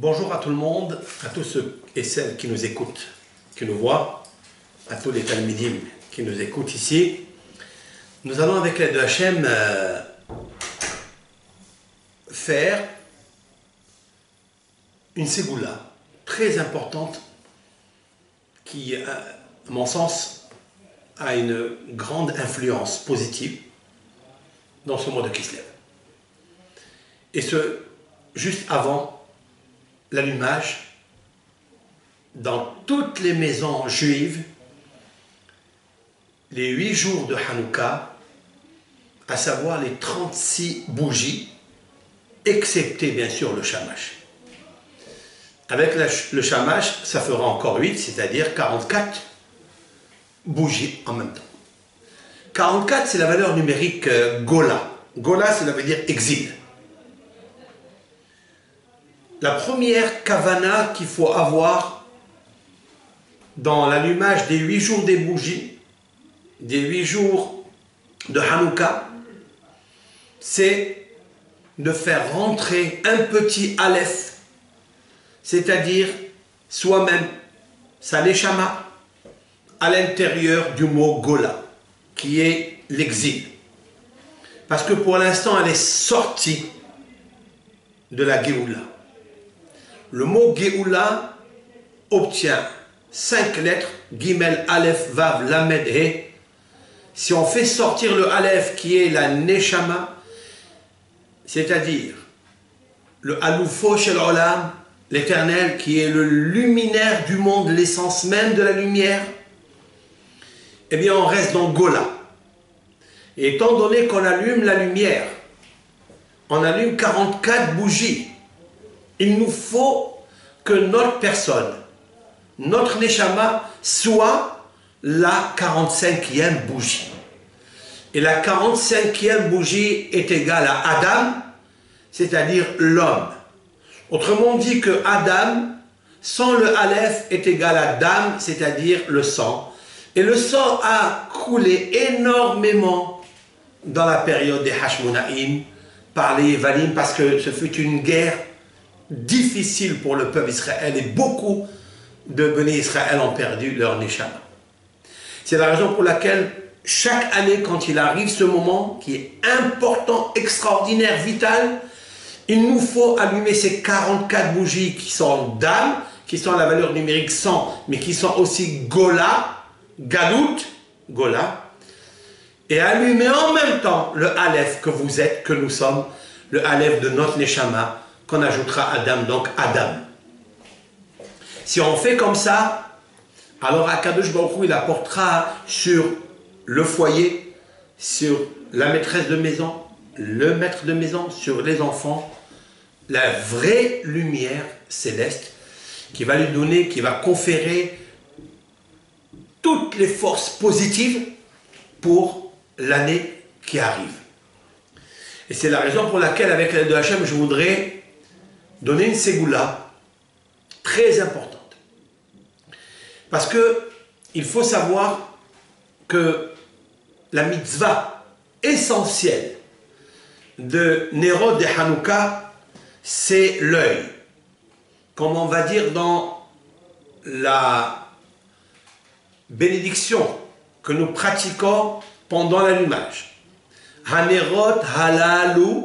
Bonjour à tout le monde, à tous ceux et celles qui nous écoutent, qui nous voient, à tous les talmidim qui nous écoutent ici. Nous allons avec l'aide de Hachem faire une ségoula très importante qui, à mon sens, a une grande influence positive dans ce mois de Kislev. Et ce, juste avant l'allumage dans toutes les maisons juives, les 8 jours de Hanouka, à savoir les 36 bougies, excepté bien sûr le shamash. Avec le shamash, ça fera encore 8, c'est-à-dire 44 bougies en même temps. 44, c'est la valeur numérique Gola. Gola, cela veut dire exil. La première kavana qu'il faut avoir dans l'allumage des 8 jours des bougies, des 8 jours de Hanouka, c'est de faire rentrer un petit aleph, c'est-à-dire soi-même, sa neshama, à l'intérieur du mot Gola, qui est l'exil. Parce que pour l'instant, elle est sortie de la Géoula. Le mot Géoula obtient 5 lettres, Gimel, Aleph, Vav, Lamed, He. Si on fait sortir le Aleph qui est la Neshama, c'est-à-dire le Aloufo Shel Olam, l'éternel qui est le luminaire du monde, l'essence même de la lumière, eh bien on reste dans Gola. Et étant donné qu'on allume la lumière, on allume 44 bougies, il nous faut que notre personne, notre Neshama, soit la 45e bougie. Et la 45e bougie est égale à Adam, c'est-à-dire l'homme. Autrement dit que Adam, sans le Aleph, est égal à Dam, c'est-à-dire le sang. Et le sang a coulé énormément dans la période des Hashmonaïm, par les Valim, parce que ce fut une guerre difficile pour le peuple d'Israël et beaucoup de Béné Israël ont perdu leur Neshama. C'est la raison pour laquelle chaque année, quand il arrive ce moment qui est important, extraordinaire, vital, il nous faut allumer ces 44 bougies qui sont d'âme, qui sont à la valeur numérique 100, mais qui sont aussi Gola, Galout, Gola, et allumer en même temps le Aleph que vous êtes, que nous sommes, le Aleph de notre Neshama, qu'on ajoutera Adam, donc Adam. Si on fait comme ça, alors Akadosh Baruch Hu, il apportera sur le foyer, sur la maîtresse de maison, le maître de maison, sur les enfants, la vraie lumière céleste qui va lui donner, qui va conférer toutes les forces positives pour l'année qui arrive. Et c'est la raison pour laquelle, avec l'aide de Hachem, je voudrais donner une ségoula très importante. Parce que il faut savoir que la mitzvah essentielle de Nerod et Hanouka, c'est l'œil. Comme on va dire dans la bénédiction que nous pratiquons pendant l'allumage. Hanerot halalu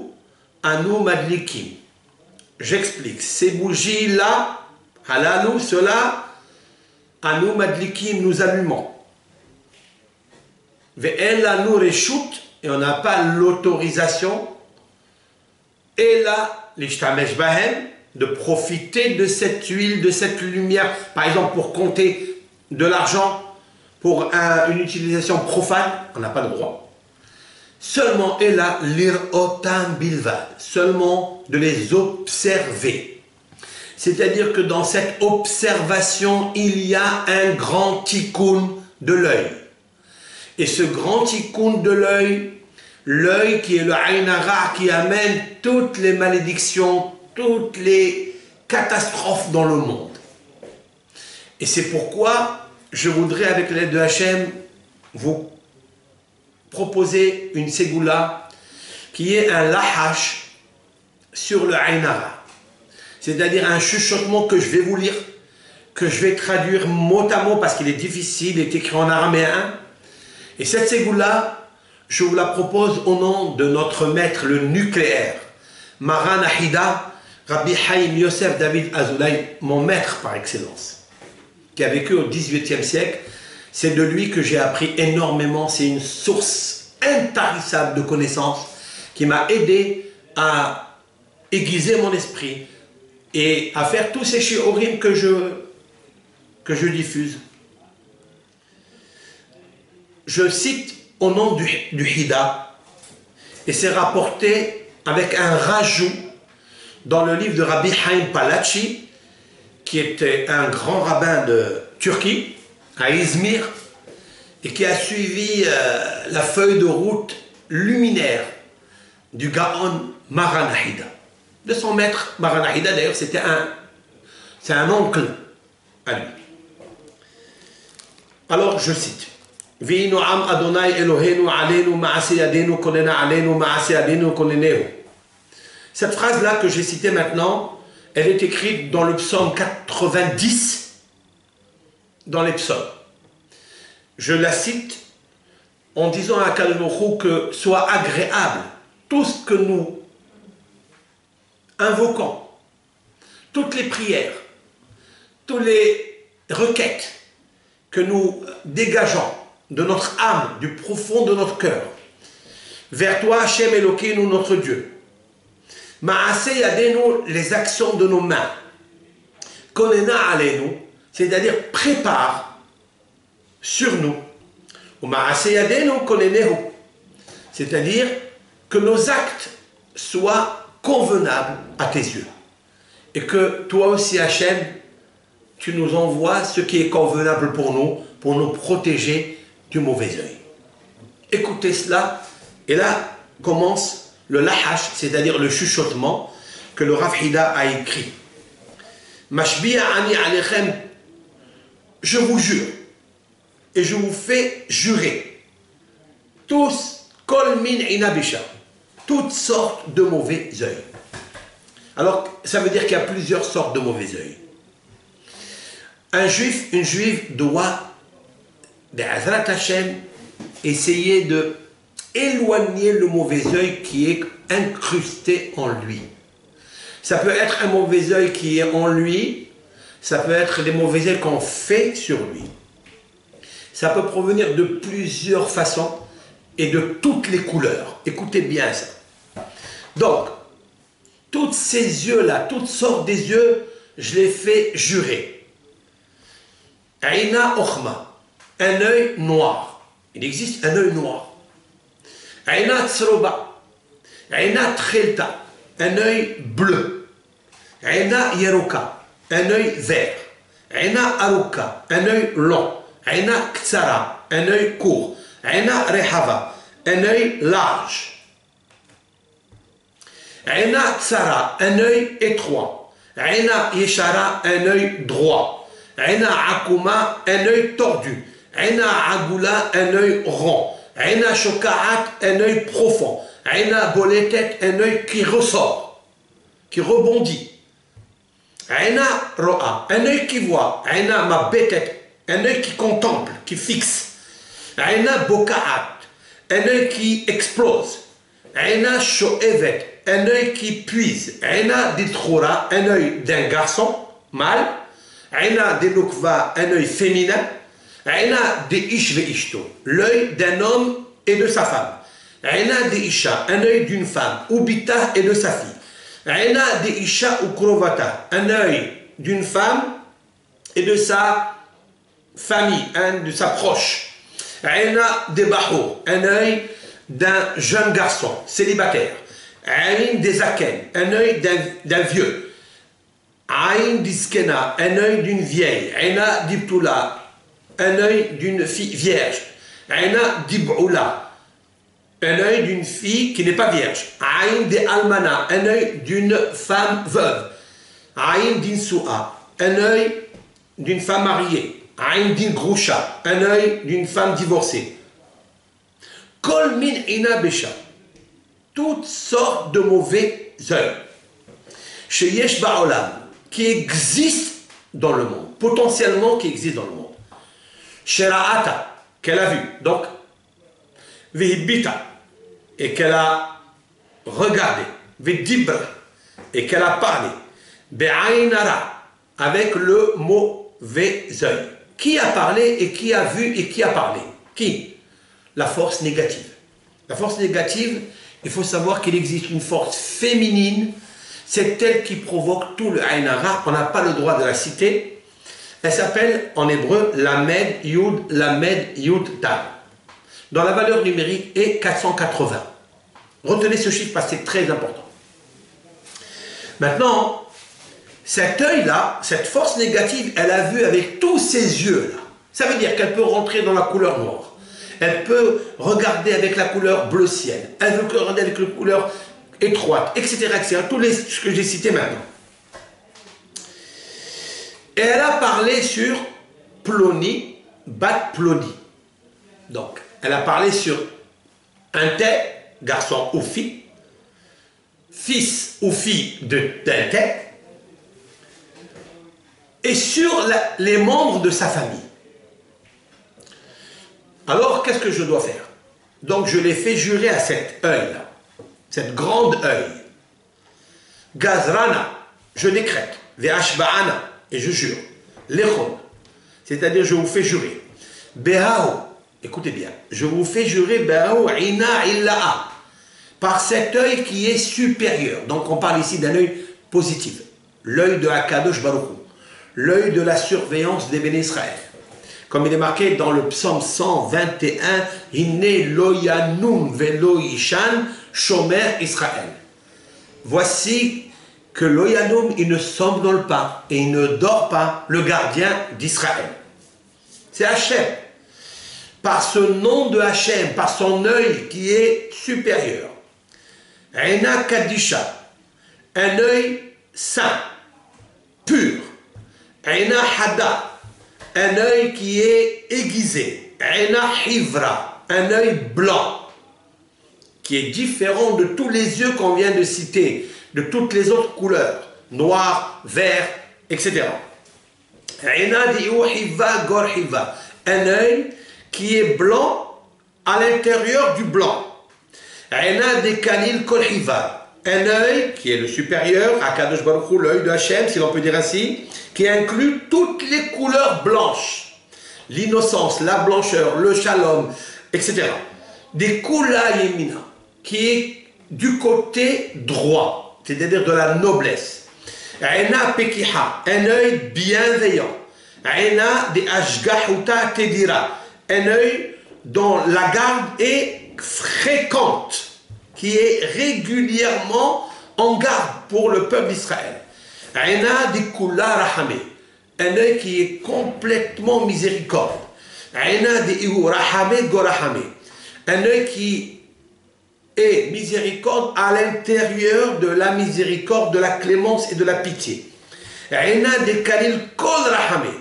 anu madlikim. J'explique. Ces bougies-là, halalu, cela, anu madlikim, nous allumons. Ve'en lanu reshut, et on n'a pas l'autorisation, et là, l'ishtamesh bahem, de profiter de cette huile, de cette lumière, par exemple pour compter de l'argent, pour une utilisation profane, on n'a pas le droit. Seulement, et là, lir'otam bilvad, seulement de les observer. C'est-à-dire que dans cette observation, il y a un grand tikkun de l'œil. Et ce grand tikkun de l'œil, l'œil qui est le ayn hara, qui amène toutes les malédictions, toutes les catastrophes dans le monde. Et c'est pourquoi je voudrais, avec l'aide de Hachem, vous proposer une ségoula qui est un lahash sur le ayn hara. c'est-à-dire un chuchotement que je vais vous lire, que je vais traduire mot à mot parce qu'il est difficile, il est écrit en araméen. Et cette ségoula, je vous la propose au nom de notre maître, le nucléaire, Maran Ahida, Rabbi Haïm Yosef David Azoulay, mon maître par excellence, qui a vécu au XVIIIe siècle. C'est de lui que j'ai appris énormément, c'est une source intarissable de connaissances qui m'a aidé à aiguiser mon esprit et à faire tous ces shiurim que je diffuse. Je cite au nom du Hida, et c'est rapporté avec un rajout dans le livre de Rabbi Haïm Palachi, qui était un grand rabbin de Turquie, à Izmir, et qui a suivi la feuille de route luminaire du Gaon Maran Ahida, de son maître Maran Ahida. D'ailleurs, c'est un oncle à lui. Alors, je cite. Cette phrase-là que j'ai citée maintenant, elle est écrite dans le psaume 90, dans les psaumes. Je la cite en disant à Kalmouchou que soit agréable tout ce que nous invoquons, toutes les prières, toutes les requêtes que nous dégageons de notre âme, du profond de notre cœur, vers toi, Hachem Elokeinu, notre Dieu. Ma'aseh yadenu, les actions de nos mains. Konena alenu, c'est-à-dire prépare sur nous. Ma'aseh yadenu konenehu, c'est-à-dire que nos actes soient convenables à tes yeux. Et que toi aussi, Hachem, tu nous envoies ce qui est convenable pour nous protéger du mauvais œil. Écoutez cela, et là commence le lahash, c'est-à-dire le chuchotement que le Rav Hida a écrit. Mashbi'a ani alechem, je vous jure, et je vous fais jurer, tous, kol min inabisha, toutes sortes de mauvais œils. Alors, ça veut dire qu'il y a plusieurs sortes de mauvais œils. Un juif, une juive doit, d'Azrat Hashem, essayer de éloigner le mauvais œil qui est incrusté en lui. Ça peut être un mauvais œil qui est en lui, ça peut être des mauvais œils qu'on fait sur lui. Ça peut provenir de plusieurs façons et de toutes les couleurs. Écoutez bien ça. Donc, tous ces yeux-là, toutes sortes des yeux, je les fais jurer. Aina Ochma, un œil noir. Il existe un œil noir. Aina Tsroba, Aina Tchelta, un œil bleu. Aina Yeruka, un œil vert. Aina Aruka, un œil long. Aina Ktsara, un œil court. Aina Rehava, un œil large. Aina Tsara, un œil étroit. Aina Yeshara, un œil droit. Aina Akuma, un œil tordu. Aina Agula, un œil rond. Aina Shokaat, un œil profond. Aina Boletet, un œil qui ressort, qui rebondit. Aina Ro'a, un œil qui voit. Aina Mabetet, un œil qui contemple, qui fixe. Aina Bokaat, un œil qui explose. Aina Shoevet, un œil qui puise. Aina Ditroura, un œil d'un garçon, mâle. Aina de Nukva, un œil féminin. Aina de Ish ve Ishto, l'œil d'un homme et de sa femme. Aina de Isha, un œil d'une femme. Ubita et de sa fille. Aina de Isha ou Krovata, un œil d'une femme et de sa famille, de sa proche. Aina de Baho, un œil d'un jeune garçon, célibataire. Ain des Aken, un œil d'un vieux. Ain d'Iskena, un œil d'une vieille. Aina d'Ibtula, un œil d'une fille vierge. Aina d'Ib'ula, un œil d'une fille qui n'est pas vierge. Ain de Almana, un œil d'une femme veuve. Ain d'Insu'a, un œil d'une femme mariée. Ain din Grusha, un œil d'une femme divorcée. Kol min ina besha, toutes sortes de mauvais œils. chez Yesh Ba'olam, qui existe dans le monde, potentiellement qui existe dans le monde. Chez Ra'ata, qu'elle a vu, donc, Vihibita, et qu'elle a regardé, Vidibra, et qu'elle a parlé, Be'ainara, avec le mauvais œil. Qui a parlé et qui a vu et qui a parlé? Qui? La force négative. La force négative, il faut savoir qu'il existe une force féminine, c'est elle qui provoque tout le Ainara, on n'a pas le droit de la citer. Elle s'appelle en hébreu Lamed Yud Tav. Dans la valeur numérique est 480. Retenez ce chiffre parce que c'est très important. Maintenant, cet œil-là, cette force négative, elle a vu avec tous ses yeux-là. Ça veut dire qu'elle peut rentrer dans la couleur noire. Elle peut regarder avec la couleur bleu ciel. Elle peut regarder avec la couleur étroite, etc., etc. Tous les ce que j'ai cités maintenant. Et elle a parlé sur Ploni, Bat Ploni. Donc, elle a parlé sur un tel, garçon ou fille, fils ou fille d'un tel, et sur les membres de sa famille. Alors, qu'est-ce que je dois faire? Donc, je l'ai fait jurer à cet œil-là, cette grande œil. Gazrana, je décrète. Ve'ashba'ana, et je jure. Lechon, c'est-à-dire je vous fais jurer. Be'ao, écoutez bien, je vous fais jurer Be'ao ina illa'a, par cet œil qui est supérieur. Donc, on parle ici d'un œil positif. L'œil de Akadosh Baruch Hu. L'œil de la surveillance des béné Israël. Comme il est marqué dans le psaume 121, Hinne lo yanum velo ishan shomer Israël. Voici que lo yanum, il ne somnole pas et il ne dort pas, le gardien d'Israël. C'est Hachem. Par ce nom de Hachem, par son œil qui est supérieur. Eina Kadisha, un œil saint, pur. Eina Hada, un œil qui est aiguisé. Eina Hivra, un œil blanc, qui est différent de tous les yeux qu'on vient de citer, de toutes les autres couleurs, noir, vert, etc. Eina Diou Hiva Gor Hiva, un œil qui est blanc à l'intérieur du blanc. Eina de Kalil Kol Hiva, un œil qui est le supérieur, Akadosh Baruch Hu, l'œil de Hachem, si l'on peut dire ainsi, qui inclut toutes les couleurs blanches, l'innocence, la blancheur, le shalom, etc. Des Kula Yemina, qui est du côté droit, c'est-à-dire de la noblesse. Eina Pekiha, un œil bienveillant. Eina de Ashgahuta Tedira, un œil dont la garde est fréquente, qui est régulièrement en garde pour le peuple d'Israël. Aina de Kula Rahame, un œil qui est complètement miséricorde. Aina de Ihu Rahame Gorahame, un œil qui est miséricorde à l'intérieur de la miséricorde, de la clémence et de la pitié. Aina de Kalil Kol Rahame,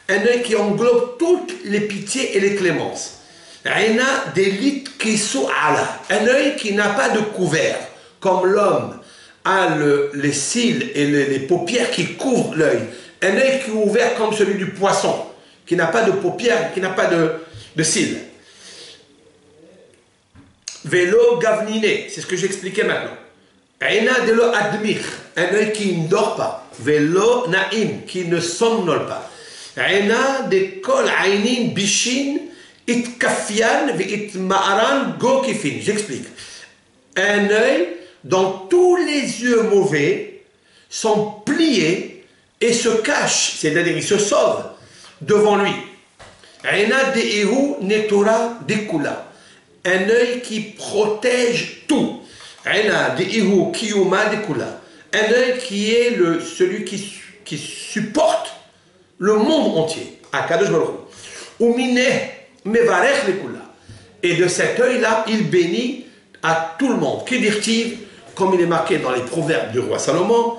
un œil qui englobe toutes les pitiés et les clémences. Aina d'Elit Kisu Ala, un œil qui n'a pas de couvert, comme l'homme a les cils et les paupières qui couvrent l'œil. Un œil qui est ouvert comme celui du poisson, qui n'a pas de paupières, qui n'a pas de cils. Velo Gavnine, c'est ce que j'expliquais maintenant. Aina de lo Admir, un œil qui ne dort pas. Velo Naim, qui ne somnole pas. Aina de Kol Ainin Bishin, It Kafian, It Ma'aran Gokifin. J'explique. Un œil dont tous les yeux mauvais sont pliés et se cachent, c'est-à-dire ils se sauvent devant lui. Aina de Ehu Netora Dekula, un œil qui protège tout. Aina de Ehu Kiyuma Dekula, un œil qui est celui qui supporte le monde entier. Akadosh Baruch Hu. Umine Mevarech Lekula. Et de cet œil-là, il bénit à tout le monde. Que dire-t-il? Comme il est marqué dans les proverbes du roi Salomon,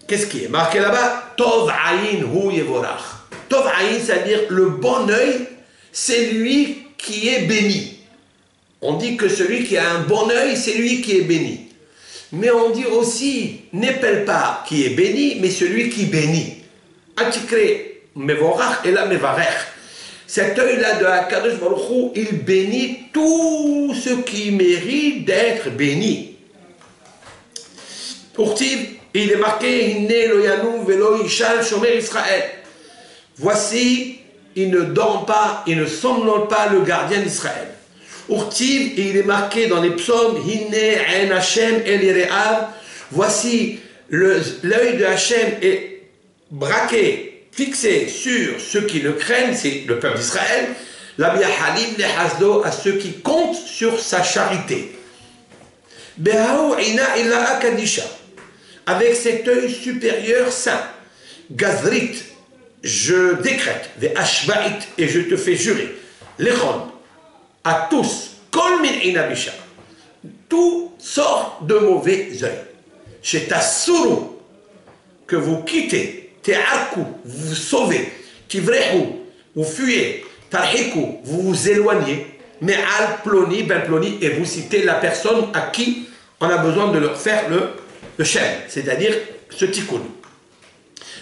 qu'est-ce qui est marqué là-bas? Tov ayin hu yevorach. Tov ayin, c'est-à-dire le bon œil, c'est lui qui est béni. On dit que celui qui a un bon œil, c'est lui qui est béni. Mais on dit aussi, n'épelle pas qui est béni, mais celui qui bénit. Antikré, mevorach et la mevarech. Cet œil-là de Akadosh Baruch Hu, il bénit tout ce qui mérite d'être béni. Pourtiv, il est marqué, Hinne lo yanou velo ishal shomer Israël. Voici, il ne dort pas, il ne somnole pas le gardien d'Israël. Urtiv, il est marqué dans les psaumes, Hinne en Hashem el Yereav. Voici, l'œil de Hashem est braqué, fixé sur ceux qui le craignent, c'est le peuple d'Israël. La biahalim le hasdo, à ceux qui comptent sur sa charité. Behaou ina illa akadisha. Avec cet œil supérieur saint. Gazrit, je décrète, Ve'ashba'it, et je te fais jurer, Lechon, à tous, Kol min inabisha, tout sort de mauvais œil. Chez Tassuru, que vous quittez, Te'aku, vous vous sauvez, Tivrehu, vous fuyez, Tarhiku, vous vous éloignez, Me'al ploni, ben ploni, et vous citez la personne à qui on a besoin de leur faire le shem, c'est-à-dire ce tikkun.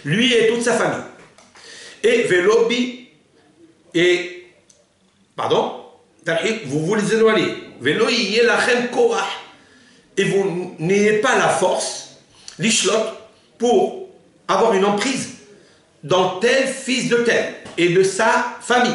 Lui et toute sa famille. Et Velobi, et, pardon, vous vous les éloignez. Veloï yelachem koach, et vous n'ayez pas la force, l'ishlot, pour avoir une emprise dans tel fils de tel, et de sa famille.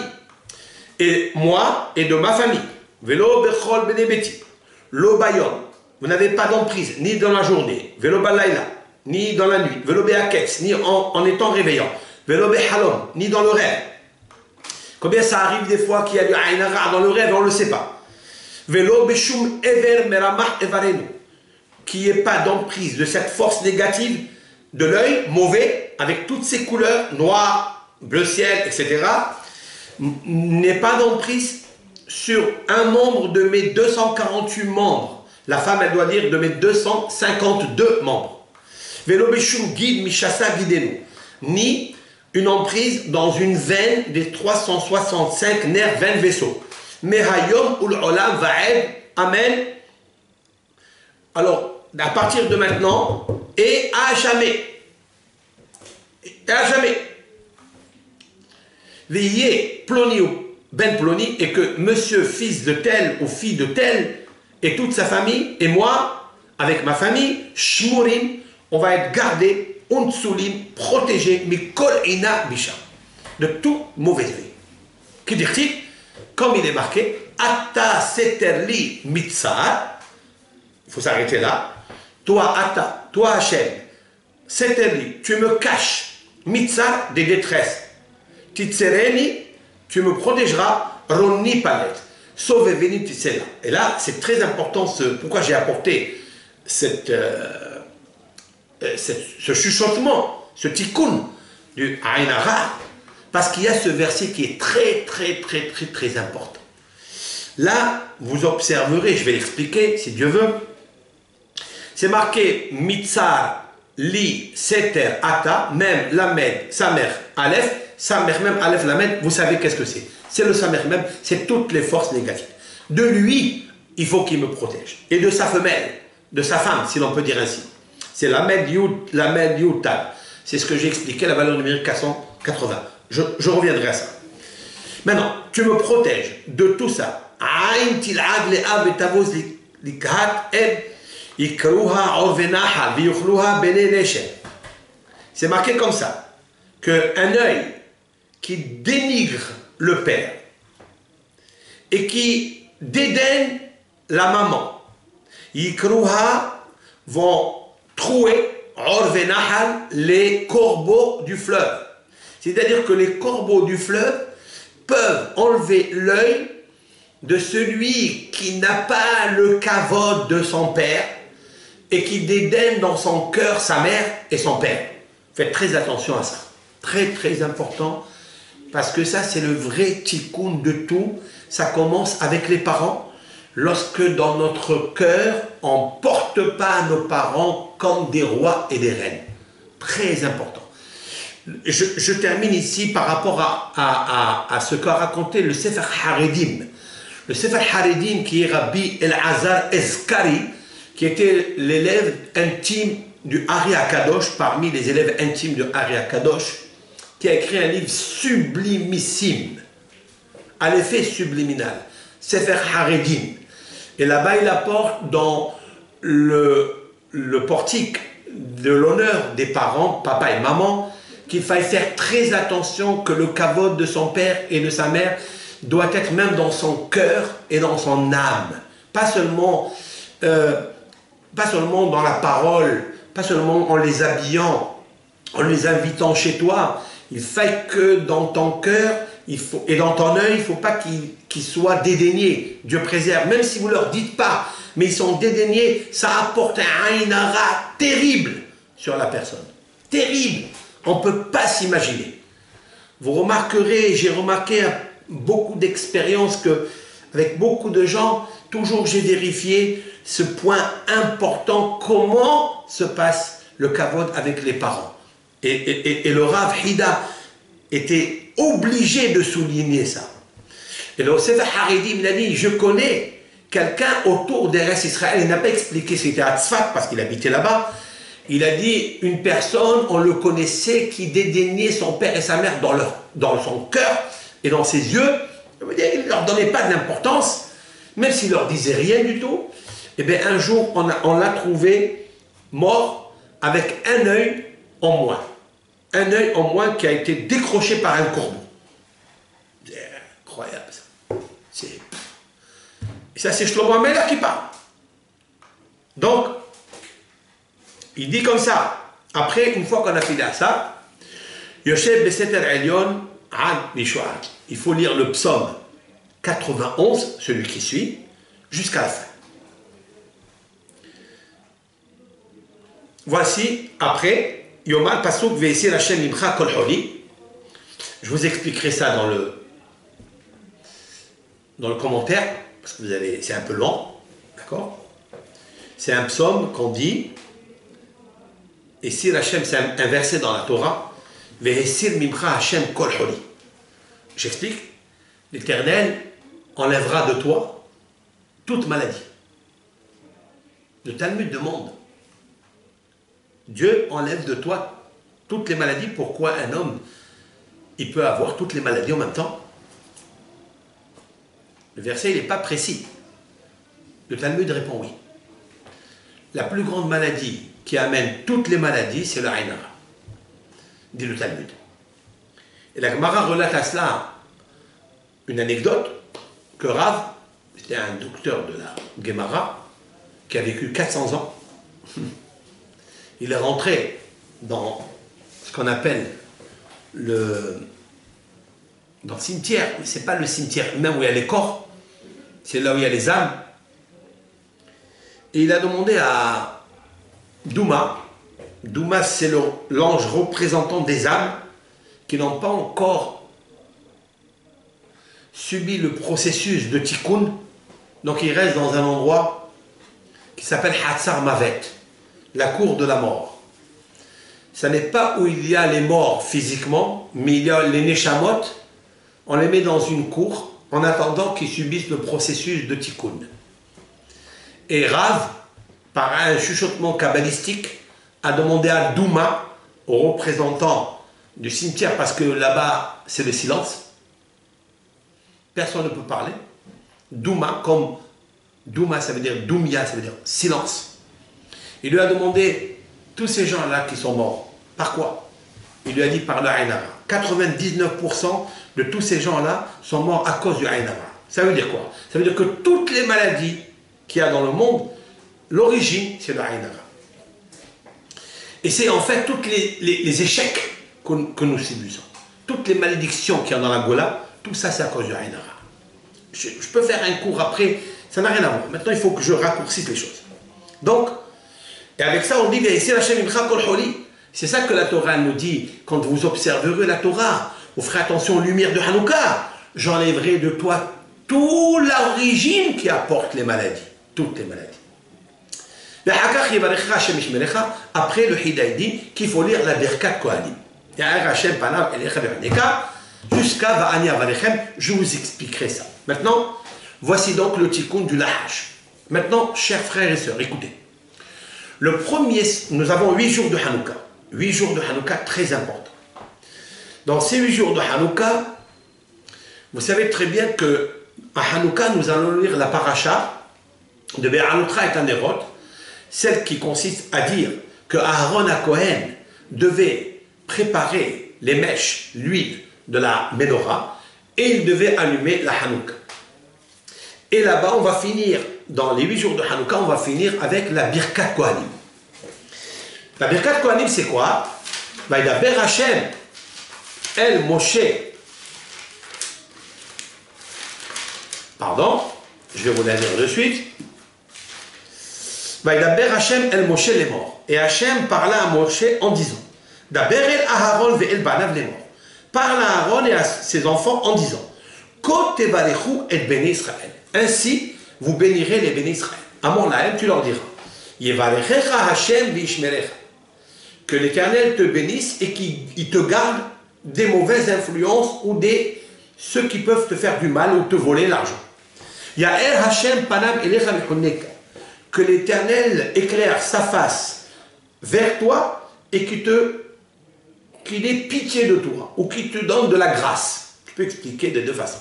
Et moi, et de ma famille. Velo bechol benebeti, lo bayom, vous n'avez pas d'emprise, ni dans la journée, velo balayla, ni dans la nuit, velo beaketz, ni en étant réveillant. Velo behalom, ni dans le rêve. Combien ça arrive des fois qu'il y a du aynara dans le rêve et on ne le sait pas. Velo beshum ever meramah evarenu, qu'il n'y ait pas d'emprise de cette force négative de l'œil mauvais, avec toutes ses couleurs, noir, bleu ciel, etc., n'est pas d'emprise sur un membre de mes 248 membres. La femme, elle doit dire de mes 252 membres. Velo beshum guide mishasa guidenu, ni une emprise dans une veine des 365 nerfs, veines, vaisseaux. Mais hayom ul olam va'ed, amen. Alors, à partir de maintenant, et à jamais. Et à jamais. Veillez, ploni ou ben ploni, et que monsieur, fils de tel ou fille de tel, et toute sa famille, et moi, avec ma famille, shmurim, on va être gardés, Untsulim, protégé, mikol ina bisha, de tout mauvais œil. Qui dit-il? Comme il est marqué, Atta seterli mitzar, il faut s'arrêter là. Toi, Atta, toi, Hachem, seterli, tu me caches, mitzar, des détresses. Titsereni, tu me protégeras, roni palet, sauve veni titsela. Et là, c'est très important, pourquoi j'ai apporté ce chuchotement, ce tikkun du Ainara, parce qu'il y a ce verset qui est très important. Là, vous observerez, je vais l'expliquer si Dieu veut, c'est marqué Mitzar, Li, Seter, Ata, même Lamed, Samer, Aleph, Samer, même Aleph, Lamed, vous savez qu'est-ce que c'est? C'est le Samer même, c'est toutes les forces négatives. De lui, il faut qu'il me protège. Et de sa femelle, de sa femme, si l'on peut dire ainsi. C'est la Yud Tab. C'est ce que j'ai expliqué, la valeur numérique 480. Je reviendrai à ça. Maintenant, tu me protèges de tout ça. C'est marqué comme ça, qu'un œil qui dénigre le père et qui dédaigne la maman, vont trouer les corbeaux du fleuve. C'est-à-dire que les corbeaux du fleuve peuvent enlever l'œil de celui qui n'a pas le kavod de son père et qui dédaigne dans son cœur sa mère et son père. Faites très attention à ça. Très important, parce que ça c'est le vrai tikkun de tout. Ça commence avec les parents. Lorsque dans notre cœur, on ne porte pas nos parents comme des rois et des reines. Très important. Je termine ici par rapport à ce qu'a raconté le Sefer Haredim. Le Sefer Haredim qui est Rabbi Elazar Eskari, qui était l'élève intime du Ari Akadosh, parmi les élèves intimes de Ari Akadosh, qui a écrit un livre sublimissime, à l'effet subliminal, Sefer Haredim. Et là-bas, il apporte dans le portique de l'honneur des parents, papa et maman, qu'il faille faire très attention que le kavod de son père et de sa mère doit être même dans son cœur et dans son âme. Pas seulement dans la parole, pas seulement en les habillant, en les invitant chez toi. Il faille que dans ton cœur et dans ton œil, il ne faut pas qu'ils soient dédaignés. Dieu préserve, même si vous ne leur dites pas, mais ils sont dédaignés, ça apporte un ainara terrible sur la personne. Terrible. On ne peut pas s'imaginer. Vous remarquerez, j'ai remarqué beaucoup d'expériences avec beaucoup de gens, toujours j'ai vérifié ce point important, comment se passe le kavod avec les parents. Et le Rav Hida était obligé de souligner ça. Et le Sefer Haredim, il a dit, je connais quelqu'un autour d'Eretz Israël, il n'a pas expliqué c'était à Tzfat parce qu'il habitait là-bas. Il a dit, une personne, on le connaissait, qui dédaignait son père et sa mère dans son cœur et dans ses yeux. Il ne leur donnait pas d'importance, même s'il ne leur disait rien du tout. Et bien un jour, on l'a trouvé mort avec un œil en moins. Un œil en moins qui a été décroché par un corbeau. C'est incroyable ça. Et ça, c'est Shlomo Ameler qui parle. Donc, il dit comme ça. Après, une fois qu'on a fini à ça, Yoshev Beseter Elyon Ad Mishoat. Il faut lire le psaume 91, celui qui suit, jusqu'à la fin. Voici, après, Yomal Pasuk Ve'esir Hashem Imcha Kol Holi. Je vous expliquerai ça dans le commentaire, parce que c'est un peu lent, d'accord? C'est un psaume qu'on dit, et Sir Hashem, c'est un verset dans la Torah, Ve'esir Mimcha Hashem Kol Holi. J'explique, l'Éternel enlèvera de toi toute maladie. Le Talmud demande, Dieu enlève de toi toutes les maladies. Pourquoi un homme, il peut avoir toutes les maladies en même temps? Le verset, il n'est pas précis. Le Talmud répond oui. La plus grande maladie qui amène toutes les maladies, c'est le Ainara, dit le Talmud. Et la Gemara relate à cela une anecdote que Rav, c'était un docteur de la Gemara, qui a vécu 400 ans. Il est rentré dans ce qu'on appelle dans le cimetière, mais ce n'est pas le cimetière même où il y a les corps, c'est là où il y a les âmes. Et il a demandé à Douma, Douma c'est l'ange représentant des âmes qui n'ont pas encore subi le processus de tikkun, donc il reste dans un endroit qui s'appelle Hatzar Mavet, la cour de la mort. Ce n'est pas où il y a les morts physiquement, mais il y a les neshamot, on les met dans une cour en attendant qu'ils subissent le processus de tikkun. Et Rav, par un chuchotement kabbalistique, a demandé à Douma, au représentant du cimetière, parce que là-bas c'est le silence, personne ne peut parler. Douma, comme Douma ça veut dire Doumia, ça veut dire silence. Il lui a demandé, tous ces gens-là qui sont morts, par quoi? Il lui a dit par le Ainara. 99% de tous ces gens-là sont morts à cause du Ainara. Ça veut dire quoi? Ça veut dire que toutes les maladies qu'il y a dans le monde, l'origine, c'est le Ainara. Et c'est en fait tous les échecs que nous subissons. Toutes les malédictions qu'il y a dans la Gola, tout ça c'est à cause du Ainara. Je peux faire un cours après, ça n'a rien à voir. Maintenant il faut que je raccourcisse les choses. Donc, et avec ça, on dit, c'est ça que la Torah nous dit, quand vous observerez la Torah, vous ferez attention aux lumières de Hanouka, j'enlèverai de toi toute l'origine qui apporte les maladies, toutes les maladies. Après, le Hida dit qu'il faut lire la Birkat Kohanim. Jusqu'à Va'ani Avarechem, je vous expliquerai ça. Maintenant, voici donc le tikkun du Lahash. Maintenant, chers frères et sœurs, écoutez. Le premier, nous avons 8 jours de Hanouka. 8 jours de Hanouka très importants. Dans ces 8 jours de Hanouka, vous savez très bien que à Hanouka, nous allons lire la paracha de Be'alutra et Tanerot, celle qui consiste à dire que Aaron à Cohen devait préparer les mèches, l'huile de la menorah, et il devait allumer la Hanouka. Et là-bas, on va finir, dans les 8 jours de Hanouka, on va finir avec la Birkat Kohanim. La Birkat Kohanim, c'est quoi? Vaïdaber Hashem, El Moshe. Pardon, je vais vous la lire de suite. Vaïdaber Hashem, El Moshe les morts. Et Hashem parla à Moshe en disant, Daber el Aharon ve el Banav les morts. Parle à Aaron et à ses enfants en disant, Ko tevarechu et béni Israël. Ainsi, vous bénirez les bénis Israël. Amon lahem, tu leur diras, Yevarechecha Hashem vishmerecha. Que l'Éternel te bénisse et qu'il te garde des mauvaises influences ou ceux qui peuvent te faire du mal ou te voler l'argent. Ya'er Hashem panam elecha v'chunneka. Que l'Éternel éclaire sa face vers toi et qu'il ait pitié de toi ou qu'il te donne de la grâce. Je peux expliquer de deux façons.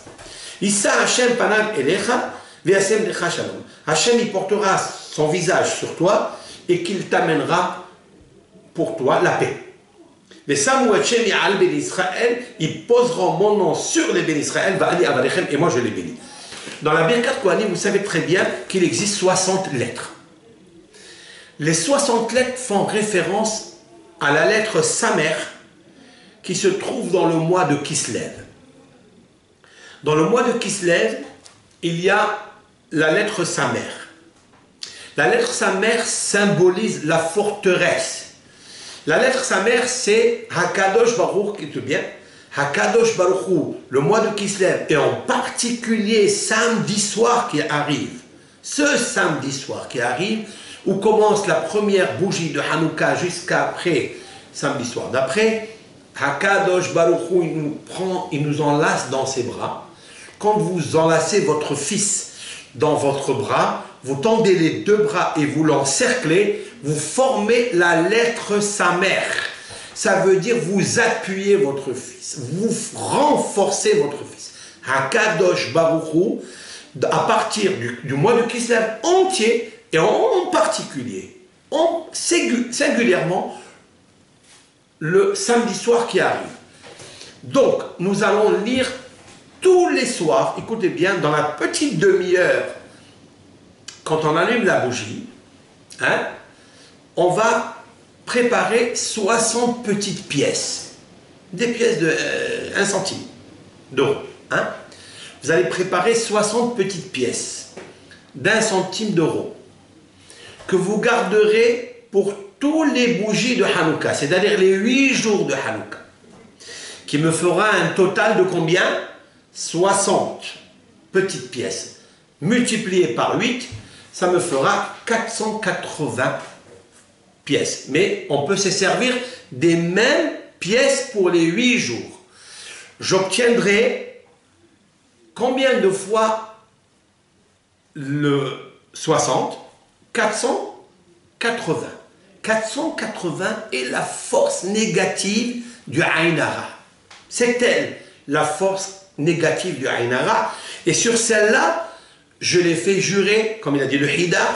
Issa Hashem panam elecha v'yasem lecha shalom. Hashem il portera son visage sur toi et qu'il t'amènera pour toi la paix. Les Samuel Shem Ya'al Ben Israël, ils poseront mon nom sur les Ben Israël, et moi je les bénis. Dans la Birkat Kohanim, vous savez très bien qu'il existe 60 lettres. Les 60 lettres font référence à la lettre Samer qui se trouve dans le mois de Kislev. Dans le mois de Kislev, il y a la lettre Samer. La lettre Samer symbolise la forteresse. La lettre Samer, c'est Hakadosh Baruch, qui est bien. Hakadosh Baruch Hu, le mois de Kislev, et en particulier samedi soir qui arrive. Ce samedi soir qui arrive, où commence la première bougie de Hanouka jusqu'après samedi soir d'après, Hakadosh Baruch Hu, il nous prend, il nous enlace dans ses bras. Quand vous enlacez votre fils dans votre bras, vous tendez les deux bras et vous l'encerclez, vous formez la lettre Samer. Ça veut dire vous appuyez votre fils, vous renforcez votre fils. Hakadosh Baruch Hu, à partir du mois de Kislev entier, et en particulier, singulièrement, le samedi soir qui arrive. Donc, nous allons lire tous les soirs, écoutez bien, dans la petite demi-heure, quand on allume la bougie, hein, on va préparer 60 petites pièces, des pièces de 1 centime d'euro. Hein. Vous allez préparer 60 petites pièces d'1 centime d'euro que vous garderez pour tous les bougies de Hanouka, c'est-à-dire les 8 jours de Hanouka, qui me fera un total de combien? 60 petites pièces multipliées par 8, ça me fera 480 pièces. Mais on peut se servir des mêmes pièces pour les 8 jours. J'obtiendrai combien de fois le 60? 480. 480 est la force négative du Aïn Hara. C'est elle, la force négative du Aïn Hara. Et sur celle-là, je l'ai fait jurer, comme il a dit le Hida,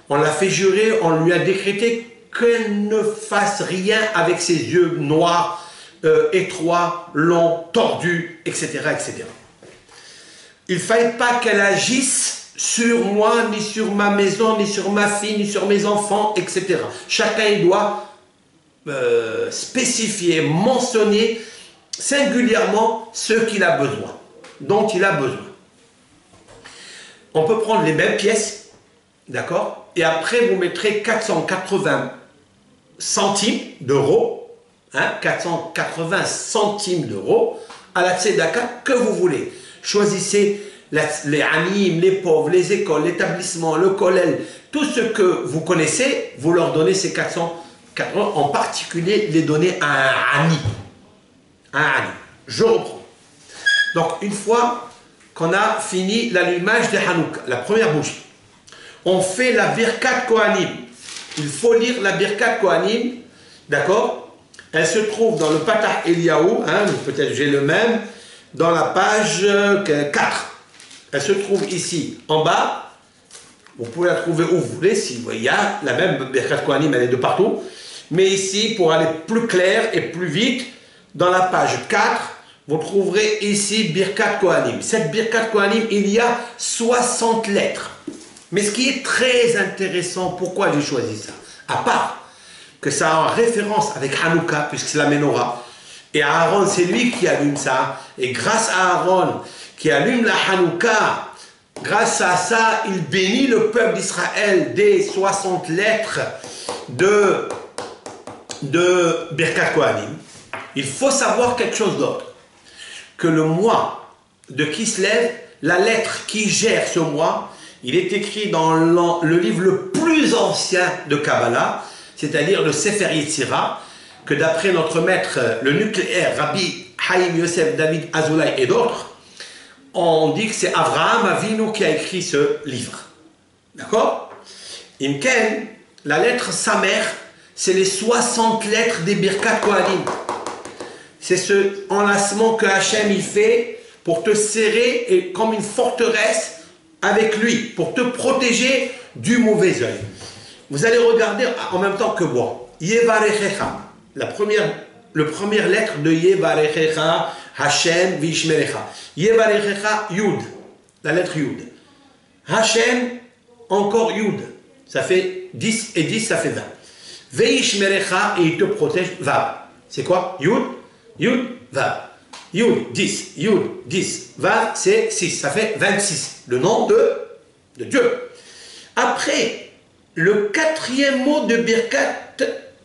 on l'a fait jurer, on lui a décrété qu'elle ne fasse rien avec ses yeux noirs, étroits, longs, tordus, etc., etc. Il ne fallait pas qu'elle agisse sur moi, ni sur ma maison, ni sur ma fille, ni sur mes enfants, etc. Chacun il doit spécifier, mentionner singulièrement ce qu'il a besoin, dont il a besoin. On peut prendre les mêmes pièces, d'accord? Et après, vous mettrez 480 centimes d'euros, hein, 480 centimes d'euros à la tzedaka que vous voulez. Choisissez les animes, les pauvres, les écoles, l'établissement, le kollel, tout ce que vous connaissez, vous leur donnez ces 480, en particulier les donner à un ani. Un ani. Je reprends. Donc, une fois qu'on a fini l'allumage de Hanouka, la première bougie, on fait la Birkat Kohanim. il faut lire la Birkat Kohanim, d'accord? Elle se trouve dans le Patah Eliyahu, hein, peut-être j'ai le même, dans la page 4. Elle se trouve ici, en bas. Vous pouvez la trouver où vous voulez, si il y a la même Birkat Kohanim, elle est de partout. Mais ici, pour aller plus clair et plus vite, dans la page 4, vous trouverez ici Birkat Kohanim. Cette Birkat Kohanim, il y a 60 lettres. Mais ce qui est très intéressant, pourquoi j'ai choisi ça? À part que ça a en référence avec Hanouka, puisque c'est la Menorah. Et Aaron, c'est lui qui allume ça. Et grâce à Aaron, qui allume la Hanouka, grâce à ça, il bénit le peuple d'Israël des 60 lettres de Birkat Kohanim. Il faut savoir quelque chose d'autre. Que le mois de Kislev, la lettre qui gère ce mois, il est écrit dans le livre le plus ancien de Kabbalah, c'est-à-dire le Sefer Yetzira, que d'après notre maître, le nucléaire, Rabbi Haïm Yosef David Azoulay et d'autres, on dit que c'est Avraham Avinu qui a écrit ce livre. D'accord? Imken, la lettre Samer, c'est les 60 lettres des Birkat Kohanim. C'est ce enlacement que Hachem il fait pour te serrer et comme une forteresse avec lui, pour te protéger du mauvais œil. Vous allez regarder en même temps que moi. Yevarechecha, le première lettre de Yevarechecha, Hachem Vishmerecha. Yevarechecha, Yud, la lettre Yud. Hachem, encore Yud. Ça fait 10 et 10, ça fait 20. Veishmerecha, et il te protège, Vav. C'est quoi? Yud, Yud, Vav. Yud, 10, Yud, 10, Vav, c'est 6, ça fait 26. Le nom de Dieu. Après, le quatrième mot de Birkat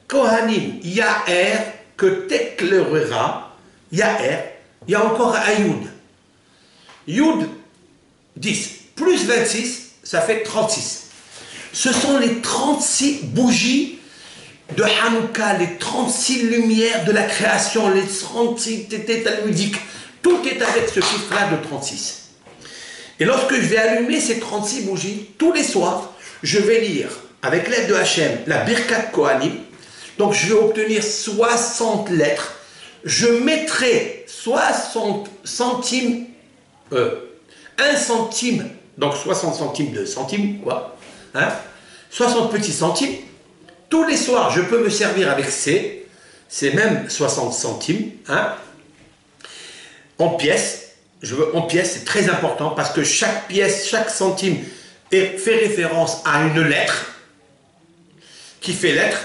Kohanim, Ya'er, que t'éclairera, Ya'er, il y a encore un Yud. Yud, 10, plus 26, ça fait 36. Ce sont les 36 bougies de Hanouka, les 36 lumières de la création, les 36 tétés talmudiques. Tout est avec ce chiffre-là de 36. Et lorsque je vais allumer ces 36 bougies, tous les soirs, je vais lire, avec l'aide de Hachem, la Birkat Kohanim. Donc je vais obtenir 60 lettres. Je mettrai 60 centimes, 1 centime, donc 60 centimes de centimes, quoi, hein, 60 petits centimes. Tous les soirs, je peux me servir avec ces mêmes 60 centimes, hein, en pièces. Je veux en pièces, c'est très important parce que chaque pièce, chaque centime fait référence à une lettre qui fait lettre,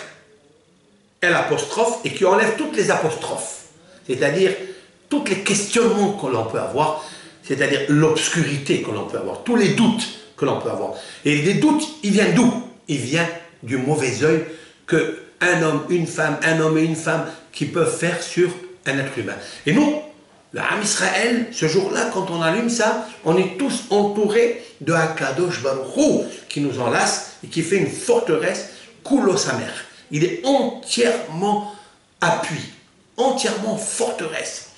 L apostrophe, et qui enlève toutes les apostrophes. C'est-à-dire tous les questionnements que l'on peut avoir, c'est-à-dire l'obscurité que l'on peut avoir, tous les doutes que l'on peut avoir. Et les doutes, ils viennent d'où? Ils viennent du mauvais œil qu'un homme, une femme, un homme et une femme qui peuvent faire sur un être humain. Et nous, le Ham Israël, ce jour-là, quand on allume ça, on est tous entourés de Hakadosh Baruch Hu qui nous enlace et qui fait une forteresse, Kulo Samer. Il est entièrement appui, entièrement forteresse.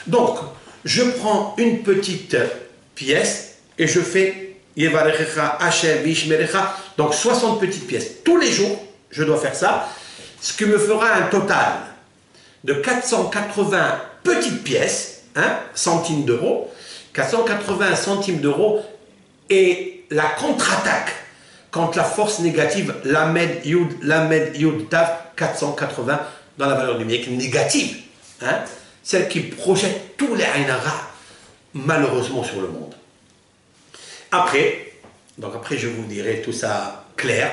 Donc, je prends une petite pièce et je fais Yevarechecha, Hachem, Vishmerecha, donc 60 petites pièces. Tous les jours, je dois faire ça, ce qui me fera un total de 480 petites pièces, hein, centimes d'euros, 480 centimes d'euros, et la contre-attaque contre la force négative, Lamed Yud Tav, 480 dans la valeur numérique négative, hein, celle qui projette tous les Ainara, malheureusement, sur le monde. Après, je vous dirai tout ça clair,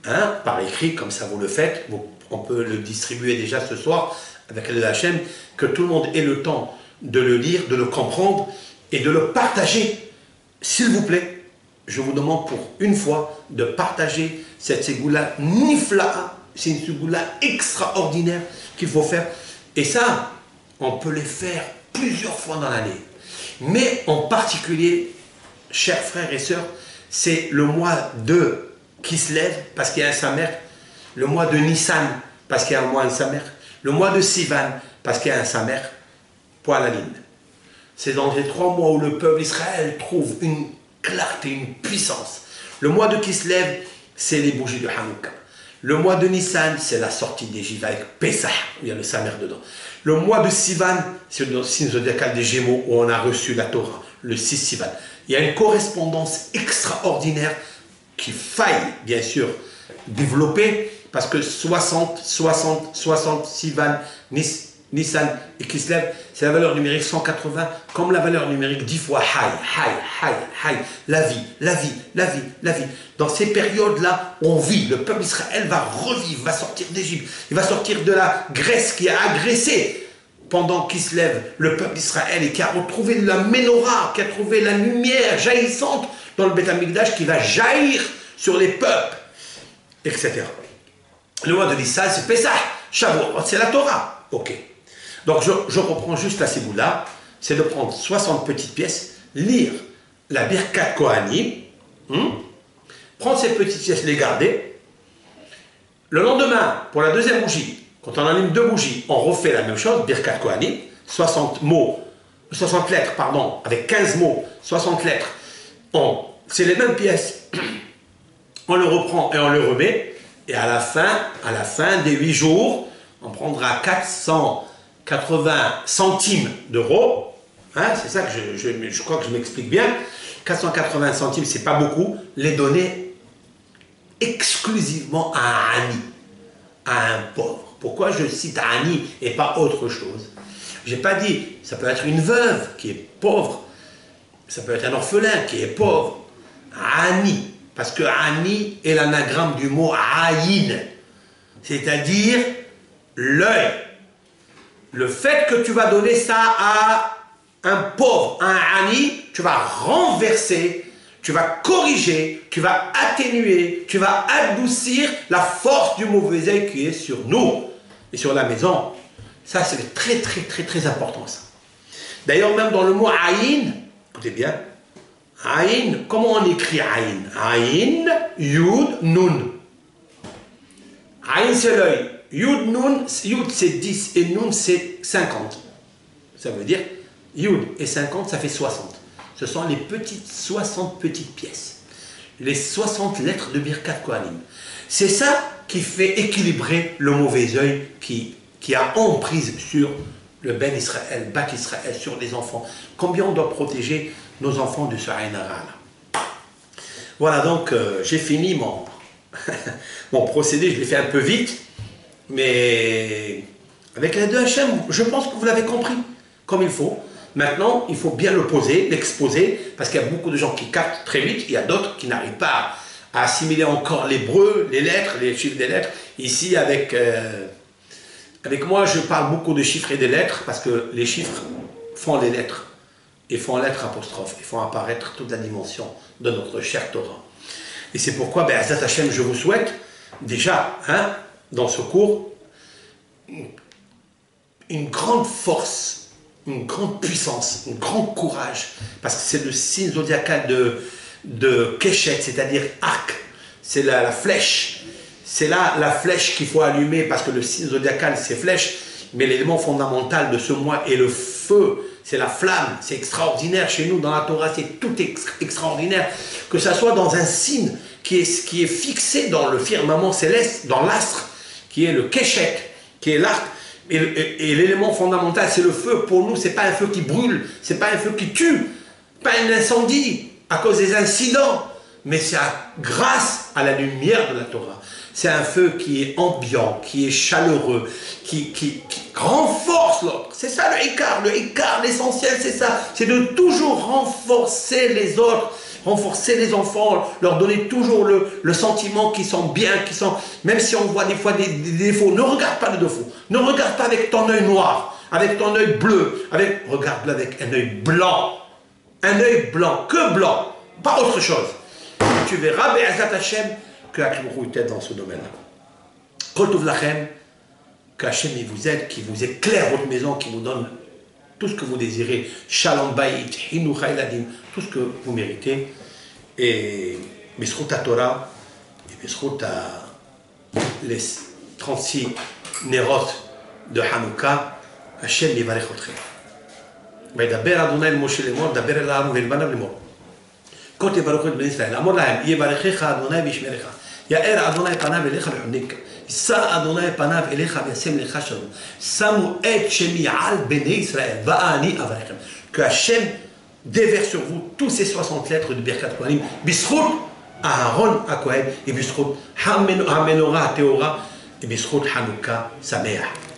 hein, par écrit, comme ça vous le faites, on peut le distribuer déjà ce soir avec le Hachem, que tout le monde ait le temps de le lire, de le comprendre et de le partager. S'il vous plaît, je vous demande pour une fois de partager cette ségoula nifla'a. C'est une ségoula extraordinaire qu'il faut faire. Et ça, on peut les faire plusieurs fois dans l'année. Mais en particulier, chers frères et sœurs, c'est le mois de Kislev, parce qu'il y a un Samer, le mois de Nissan, parce qu'il y a un mois de Samer, le mois de Sivan, parce qu'il y a un Samer, poil à ligne. C'est dans les 3 mois où le peuple d'Israël trouve une clarté, une puissance. Le mois de Kislev, c'est les bougies de Hanouka. Le mois de Nissan, c'est la sortie d'Égypte avec Pessah, où il y a le Samer dedans. Le mois de Sivan, c'est le signe zodiacal des Gémeaux, où on a reçu la Torah, le 6 Sivan. Il y a une correspondance extraordinaire qu'il faille, bien sûr, développer, parce que 60, 60, 60, Sivan, Nissan et Kislev, c'est la valeur numérique 180, comme la valeur numérique 10 fois Hay, la vie, la vie, la vie, la vie. Dans ces périodes-là, on vit. Le peuple d'Israël va revivre, va sortir d'Égypte, il va sortir de la Grèce qui a agressé pendant Kislev le peuple d'Israël et qui a retrouvé la menorah, qui a trouvé la lumière jaillissante dans le Beth Amikdash qui va jaillir sur les peuples, etc. Le mois de Nissan, c'est Pessah, Shavuot, c'est la Torah. Ok. Donc je reprends juste la séboula, c'est de prendre 60 petites pièces, lire la Birkat Kohanim, prendre ces petites pièces, les garder. Le lendemain, pour la deuxième bougie, quand on allume 2 bougies, on refait la même chose, Birkat Kohanim, 60 mots, 60 lettres, pardon, avec 15 mots, 60 lettres, c'est les mêmes pièces, on le reprend et on le remet, et à la fin des 8 jours, on prendra 480 centimes d'euros, hein, c'est ça que je crois que je m'explique bien, 480 centimes, c'est pas beaucoup, les donner exclusivement à un ami, à un pauvre. Pourquoi je cite Ani et pas autre chose? J'ai pas dit, ça peut être une veuve qui est pauvre, ça peut être un orphelin qui est pauvre, Ani, parce que Ani est l'anagramme du mot Aïn, c'est-à-dire l'œil. Le fait que tu vas donner ça à un pauvre, à un Ani, tu vas renverser, tu vas corriger, tu vas atténuer, tu vas adoucir la force du mauvais œil qui est sur nous et sur la maison. Ça, c'est très, très, très, très important, ça. D'ailleurs, même dans le mot Aïn, écoutez bien, Aïn, comment on écrit Aïn? Aïn, Yud, Nun. Aïn, c'est l'œil. Yud, Nun, Yud, c'est 10 et Nun, c'est 50. Ça veut dire, Yud et 50, ça fait 60. Ce sont les 60 petites pièces. Les 60 lettres de Birkat Kohanim. C'est ça qui fait équilibrer le mauvais œil qui a emprise sur le Ben Israël, Bat Israël, sur les enfants. Combien on doit protéger nos enfants de ce Aïn Hara. Voilà, donc j'ai fini mon procédé, je l'ai fait un peu vite, mais avec l'aide de Hachem, je pense que vous l'avez compris comme il faut. Maintenant, il faut bien le poser, l'exposer, parce qu'il y a beaucoup de gens qui captent très vite, il y a d'autres qui n'arrivent pas à assimiler encore l'hébreu, les lettres, les chiffres des lettres. Ici, avec moi, je parle beaucoup de chiffres et des lettres, parce que les chiffres font les lettres, et font lettres apostrophes, et font apparaître toute la dimension de notre chère Torah. Et c'est pourquoi, Azat Hashem, je vous souhaite, déjà, dans ce cours, une grande force, une grande puissance, un grand courage, parce que c'est le signe zodiacal de Keshet, c'est-à-dire arc, c'est la flèche, c'est là la flèche qu'il faut allumer, parce que le signe zodiacal c'est flèche, mais l'élément fondamental de ce mois est le feu, c'est la flamme, c'est extraordinaire chez nous, dans la Torah c'est tout extraordinaire, que ça soit dans un signe qui est fixé dans le firmament céleste, dans l'astre, qui est le Keshet, qui est l'arc. Et l'élément fondamental, c'est le feu. Pour nous, ce n'est pas un feu qui brûle, ce n'est pas un feu qui tue, pas un incendie à cause des incidents, mais c'est grâce à la lumière de la Torah. C'est un feu qui est ambiant, qui est chaleureux, qui renforce l'autre. C'est ça le Ikar, l'essentiel, c'est ça. C'est de toujours renforcer les autres, renforcer les enfants, leur donner toujours le sentiment qu'ils sont bien, même si on voit des fois des défauts, ne regarde pas les défauts, ne regarde pas avec ton œil noir, avec ton œil bleu, regarde-le avec un œil blanc, que blanc, pas autre chose. Et tu verras, Be'ezat Hashem, que Hakadosh t'aide dans ce domaine-là. Kol Tov Lachem, que Hachem vous aide, qui vous éclaire votre maison, qui vous donne tout ce que vous désirez, Shalom Bayit, Hinuch Hailadim, tout ce que vous méritez, et Bisrout Torah, et Bisrout les 36 Nerot de Hanouka, Hachem Yivarech Otchem. וידבר אדוני אל משה לאמור, דבר אל אהרון ואל בניו לאמור. כה תברכו את בני ישראל, אמור להם, יברכך אדוני וישמרך, יאר אדוני פניו אליך ויחונק. יישא אדוני פניו אליך וישם לך שלום. שמו את שמי על בני ישראל, ואני אברכם. Que Hachem déverse sur vous tous ces 60 lettres de Birkat Kohanim, Bischut Aaron HaKohen, et Bischut HaMenorah HaTeorah, et Bischut Hanouka Sameach.